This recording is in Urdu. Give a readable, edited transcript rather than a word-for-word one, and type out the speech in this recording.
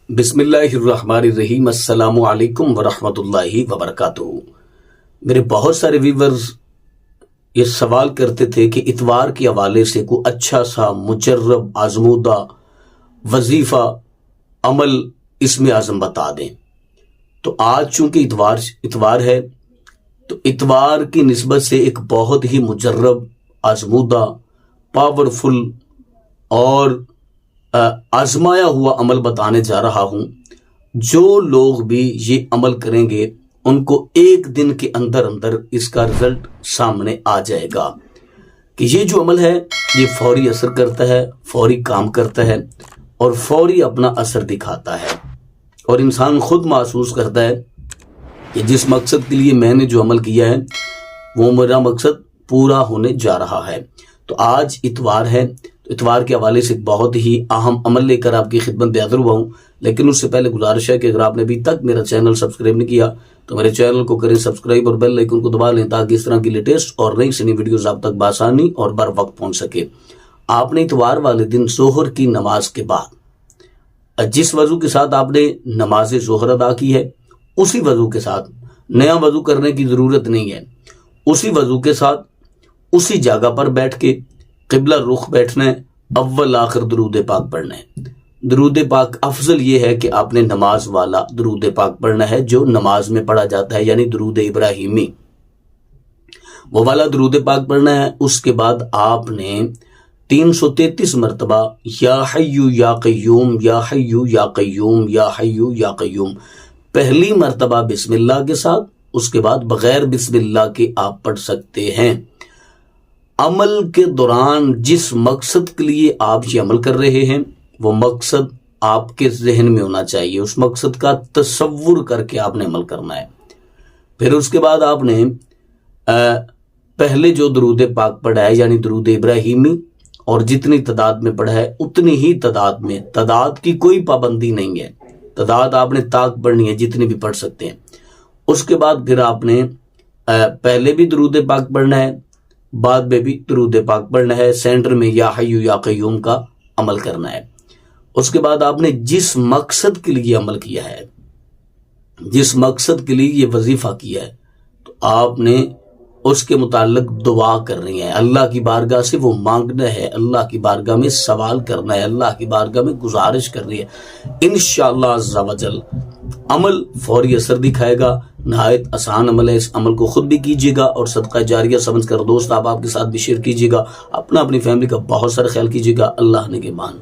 بسم اللہ الرحمن الرحیم۔ السلام علیکم ورحمۃ اللہ وبرکاتہ۔ میرے بہت سارے ویورز یہ سوال کرتے تھے کہ اتوار کے حوالے سے کوئی اچھا سا مجرب آزمودہ وظیفہ عمل اسم اعظم بتا دیں۔ تو آج چونکہ اتوار ہے تو اتوار کی نسبت سے ایک بہت ہی مجرب آزمودہ پاورفل اور آزمایا ہوا عمل بتانے جا رہا ہوں۔ جو لوگ بھی یہ عمل کریں گے ان کو ایک دن کے اندر اس کا رزلٹ سامنے آ جائے گا کہ یہ جو عمل ہے یہ فوری اثر کرتا ہے، فوری کام کرتا ہے اور فوری اپنا اثر دکھاتا ہے، اور انسان خود محسوس کرتا ہے کہ جس مقصد کے لیے میں نے جو عمل کیا ہے وہ میرا مقصد پورا ہونے جا رہا ہے۔ تو آج اتوار ہے، تو اتوار کے حوالے سے بہت ہی اہم عمل لے کر آپ کی خدمت میں حاضر ہوا ہوں، لیکن اس سے پہلے گزارش ہے کہ اگر آپ نے ابھی تک میرا چینل سبسکرائب نہیں کیا تو میرے چینل کو کریں سبسکرائب اور بیل آئیکن کو دبا لیں تاکہ اس طرح کی لیٹسٹ اور نئی سے نئی ویڈیوز آپ تک بآسانی اور بر وقت پہنچ سکے۔ آپ نے اتوار والے دن ظہر کی نماز کے بعد جس وضو کے ساتھ آپ نے نماز ظہر ادا کی ہے اسی وضو کے ساتھ، نیا وضو کرنے کی ضرورت نہیں ہے، اسی وضو کے ساتھ اسی جگہ پر بیٹھ کے قبلہ رخ بیٹھنا ہے، اول آخر درود پاک پڑھنا ہے۔ درود پاک افضل یہ ہے کہ آپ نے نماز والا درود پاک پڑھنا ہے جو نماز میں پڑھا جاتا ہے، یعنی درود ابراہیمی، وہ والا درود پاک پڑھنا ہے۔ اس کے بعد آپ نے 333 مرتبہ یا حیو یا قیوم یا حیو یا قیوم یا حیو یا قیوم، پہلی مرتبہ بسم اللہ کے ساتھ، اس کے بعد بغیر بسم اللہ کے آپ پڑھ سکتے ہیں۔ عمل کے دوران جس مقصد کے لیے آپ یہ عمل کر رہے ہیں وہ مقصد آپ کے ذہن میں ہونا چاہیے، اس مقصد کا تصور کر کے آپ نے عمل کرنا ہے۔ پھر اس کے بعد آپ نے پہلے جو درود پاک پڑھا ہے یعنی درود ابراہیمی، اور جتنی تعداد میں پڑھا ہے اتنی ہی تعداد میں، تعداد کی کوئی پابندی نہیں ہے، تعداد آپ نے طاق پڑھنی ہے جتنی بھی پڑھ سکتے ہیں۔ اس کے بعد پھر آپ نے پہلے بھی درود پاک پڑھنا ہے، بعد میں بھی درود پاک پڑھنا ہے، سینٹر میں یا حیو یا قیوم کا عمل کرنا ہے۔ اس کے بعد آپ نے جس مقصد کے لیے عمل کیا ہے، جس مقصد کے لیے یہ وظیفہ کیا ہے، تو آپ نے اس کے متعلق دعا کرنی ہے، اللہ کی بارگاہ سے وہ مانگنا ہے، اللہ کی بارگاہ میں سوال کرنا ہے، اللہ کی بارگاہ میں گزارش کرنی ہے۔ انشاءاللہ عز و جل عمل فوری اثر دکھائے گا۔ نہایت آسان عمل ہے، اس عمل کو خود بھی کیجیے گا اور صدقہ جاریہ سمجھ کر دوست آپ کے ساتھ بھی شیئر کیجیے گا۔ اپنی فیملی کا بہت سارا خیال کیجیے گا۔ اللہ نگہبان۔